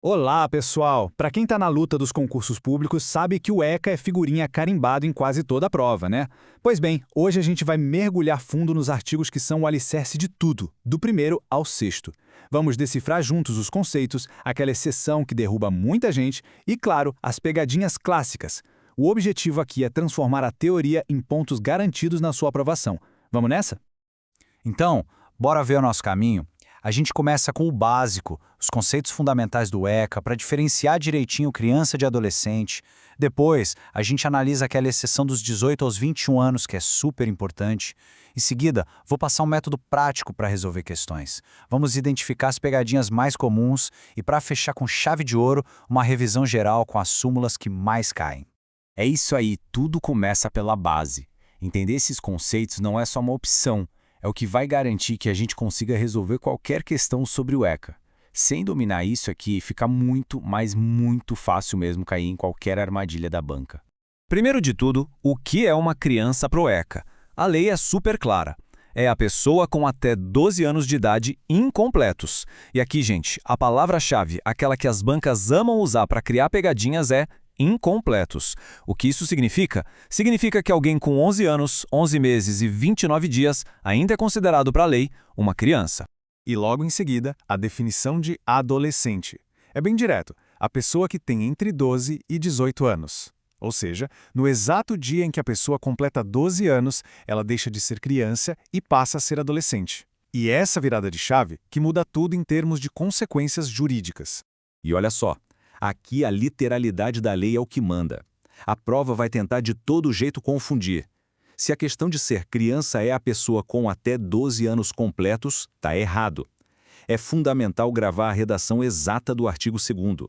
Olá, pessoal! Para quem está na luta dos concursos públicos, sabe que o ECA é figurinha carimbado em quase toda a prova, né? Pois bem, hoje a gente vai mergulhar fundo nos artigos que são o alicerce de tudo, do primeiro ao sexto. Vamos decifrar juntos os conceitos, aquela exceção que derruba muita gente e, claro, as pegadinhas clássicas. O objetivo aqui é transformar a teoria em pontos garantidos na sua aprovação. Vamos nessa? Então, bora ver o nosso caminho? A gente começa com o básico, os conceitos fundamentais do ECA, para diferenciar direitinho criança de adolescente. Depois, a gente analisa aquela exceção dos 18 aos 21 anos, que é super importante. Em seguida, vou passar um método prático para resolver questões. Vamos identificar as pegadinhas mais comuns e, para fechar com chave de ouro, uma revisão geral com as súmulas que mais caem. É isso aí, tudo começa pela base. Entender esses conceitos não é só uma opção, é o que vai garantir que a gente consiga resolver qualquer questão sobre o ECA. Sem dominar isso aqui, fica muito, mas muito fácil mesmo cair em qualquer armadilha da banca. Primeiro de tudo, o que é uma criança pro ECA? A lei é super clara. É a pessoa com até 12 anos de idade incompletos. E aqui, gente, a palavra-chave, aquela que as bancas amam usar para criar pegadinhas é incompletos. O que isso significa? Significa que alguém com 11 anos, 11 meses e 29 dias ainda é considerado para a lei uma criança. E logo em seguida, a definição de adolescente. É bem direto, a pessoa que tem entre 12 e 18 anos. Ou seja, no exato dia em que a pessoa completa 12 anos, ela deixa de ser criança e passa a ser adolescente. E é essa virada de chave que muda tudo em termos de consequências jurídicas. E olha só, aqui a literalidade da lei é o que manda. A prova vai tentar de todo jeito confundir. Se a questão de ser criança é a pessoa com até 12 anos completos, está errado. É fundamental gravar a redação exata do artigo 2º.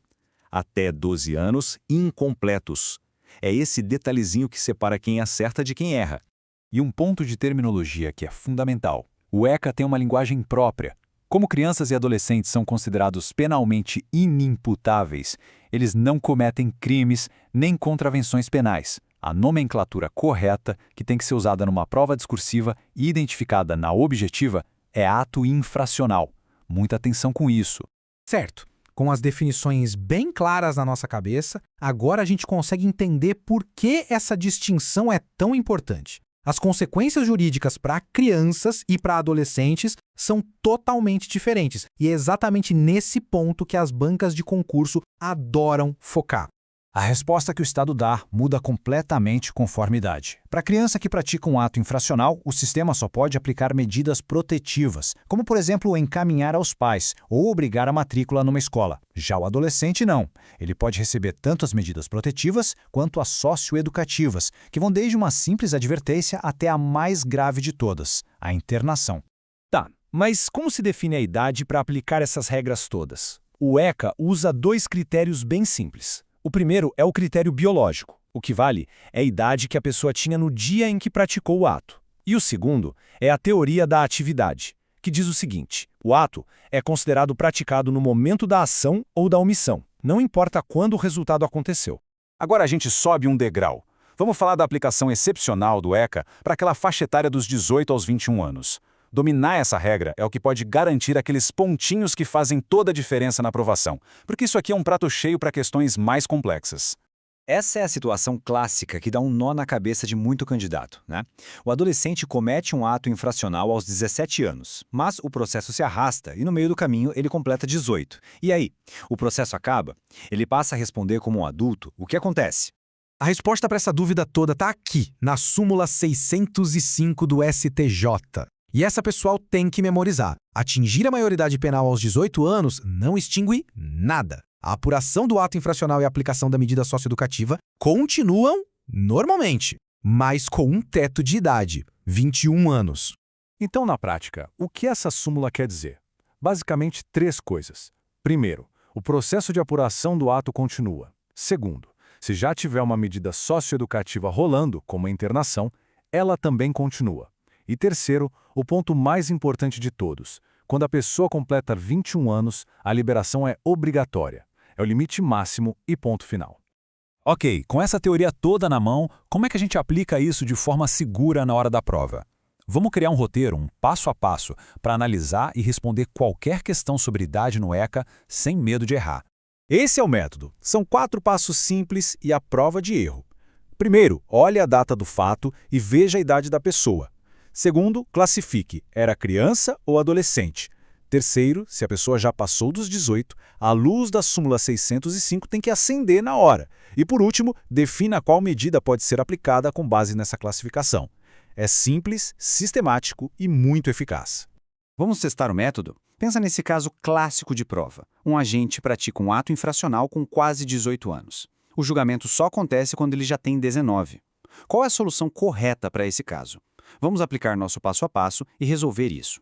Até 12 anos incompletos. É esse detalhezinho que separa quem acerta de quem erra. E um ponto de terminologia que é fundamental. O ECA tem uma linguagem própria. Como crianças e adolescentes são considerados penalmente inimputáveis, eles não cometem crimes nem contravenções penais. A nomenclatura correta, que tem que ser usada numa prova discursiva e identificada na objetiva, é ato infracional. Muita atenção com isso. Certo. Com as definições bem claras na nossa cabeça, agora a gente consegue entender por que essa distinção é tão importante. As consequências jurídicas para crianças e para adolescentes são totalmente diferentes, e é exatamente nesse ponto que as bancas de concurso adoram focar. A resposta que o Estado dá muda completamente conforme idade. Para a criança que pratica um ato infracional, o sistema só pode aplicar medidas protetivas, como, por exemplo, encaminhar aos pais ou obrigar a matrícula numa escola. Já o adolescente não. Ele pode receber tanto as medidas protetivas quanto as socioeducativas, que vão desde uma simples advertência até a mais grave de todas, a internação. Tá, mas como se define a idade para aplicar essas regras todas? O ECA usa dois critérios bem simples. O primeiro é o critério biológico. O que vale é a idade que a pessoa tinha no dia em que praticou o ato. E o segundo é a teoria da atividade, que diz o seguinte: o ato é considerado praticado no momento da ação ou da omissão, não importa quando o resultado aconteceu. Agora a gente sobe um degrau. Vamos falar da aplicação excepcional do ECA para aquela faixa etária dos 18 aos 21 anos. Dominar essa regra é o que pode garantir aqueles pontinhos que fazem toda a diferença na aprovação, porque isso aqui é um prato cheio para questões mais complexas. Essa é a situação clássica que dá um nó na cabeça de muito candidato, né? O adolescente comete um ato infracional aos 17 anos, mas o processo se arrasta e no meio do caminho ele completa 18. E aí? O processo acaba? Ele passa a responder como um adulto? O que acontece? A resposta para essa dúvida toda está aqui, na súmula 605 do STJ. E essa pessoal tem que memorizar. Atingir a maioridade penal aos 18 anos não extingue nada. A apuração do ato infracional e a aplicação da medida socioeducativa continuam normalmente, mas com um teto de idade, 21 anos. Então, na prática, o que essa súmula quer dizer? Basicamente, três coisas. Primeiro, o processo de apuração do ato continua. Segundo, se já tiver uma medida socioeducativa rolando, como a internação, ela também continua. E terceiro, o ponto mais importante de todos. Quando a pessoa completa 21 anos, a liberação é obrigatória. É o limite máximo e ponto final. Ok, com essa teoria toda na mão, como é que a gente aplica isso de forma segura na hora da prova? Vamos criar um roteiro, um passo a passo, para analisar e responder qualquer questão sobre idade no ECA sem medo de errar. Esse é o método. São 4 passos simples e a prova de erro. Primeiro, olhe a data do fato e veja a idade da pessoa. Segundo, classifique, era criança ou adolescente. Terceiro, se a pessoa já passou dos 18, a luz da súmula 605 tem que acender na hora. E por último, defina qual medida pode ser aplicada com base nessa classificação. É simples, sistemático e muito eficaz. Vamos testar o método? Pensa nesse caso clássico de prova. Um agente pratica um ato infracional com quase 18 anos. O julgamento só acontece quando ele já tem 19. Qual é a solução correta para esse caso? Vamos aplicar nosso passo a passo e resolver isso.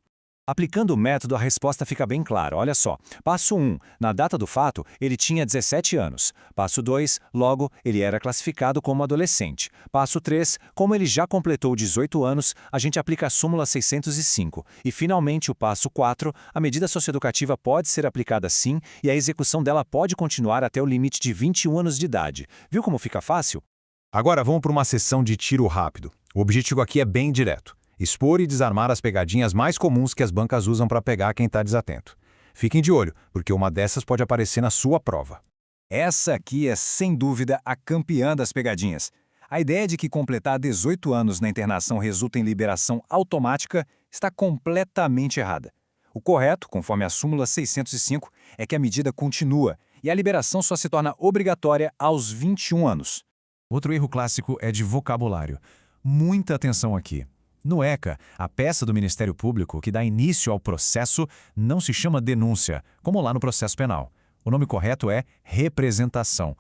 Aplicando o método, a resposta fica bem clara. Olha só. Passo 1. Na data do fato, ele tinha 17 anos. Passo 2. Logo, ele era classificado como adolescente. Passo 3. Como ele já completou 18 anos, a gente aplica a súmula 605. E, finalmente, o passo 4. A medida socioeducativa pode ser aplicada sim e a execução dela pode continuar até o limite de 21 anos de idade. Viu como fica fácil? Agora vamos para uma sessão de tiro rápido. O objetivo aqui é bem direto. Expor e desarmar as pegadinhas mais comuns que as bancas usam para pegar quem está desatento. Fiquem de olho, porque uma dessas pode aparecer na sua prova. Essa aqui é, sem dúvida, a campeã das pegadinhas. A ideia de que completar 18 anos na internação resulta em liberação automática está completamente errada. O correto, conforme a súmula 605, é que a medida continua e a liberação só se torna obrigatória aos 21 anos. Outro erro clássico é de vocabulário. Muita atenção aqui. No ECA, a peça do Ministério Público que dá início ao processo não se chama denúncia, como lá no processo penal. O nome correto é representação.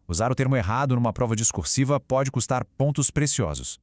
Usar o termo errado numa prova discursiva pode custar pontos preciosos.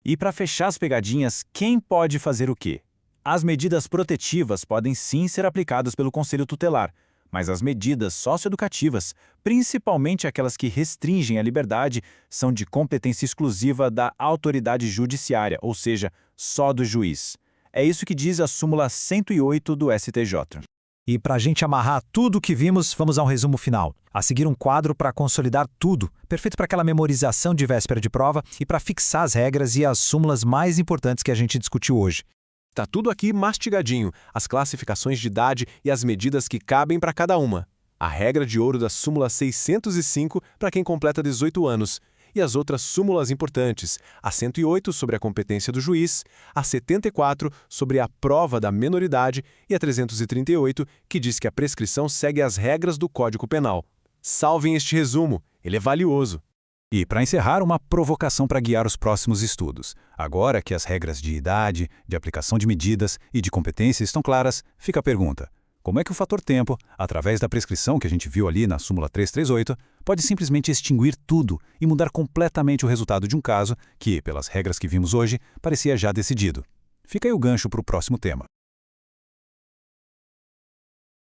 E para fechar as pegadinhas, quem pode fazer o quê? As medidas protetivas podem sim ser aplicadas pelo Conselho Tutelar, mas as medidas socioeducativas, principalmente aquelas que restringem a liberdade, são de competência exclusiva da autoridade judiciária, ou seja, só do juiz. É isso que diz a súmula 108 do STJ. E para a gente amarrar tudo o que vimos, vamos a um resumo final. A seguir um quadro para consolidar tudo, perfeito para aquela memorização de véspera de prova e para fixar as regras e as súmulas mais importantes que a gente discutiu hoje. Tá tudo aqui mastigadinho, as classificações de idade e as medidas que cabem para cada uma. A regra de ouro da súmula 605 para quem completa 18 anos. E as outras súmulas importantes, a 108 sobre a competência do juiz, a 74 sobre a prova da menoridade e a 338 que diz que a prescrição segue as regras do Código Penal. Salvem este resumo, ele é valioso. E, para encerrar, uma provocação para guiar os próximos estudos. Agora que as regras de idade, de aplicação de medidas e de competência estão claras, fica a pergunta: como é que o fator tempo, através da prescrição que a gente viu ali na súmula 338, pode simplesmente extinguir tudo e mudar completamente o resultado de um caso que, pelas regras que vimos hoje, parecia já decidido? Fica aí o gancho para o próximo tema.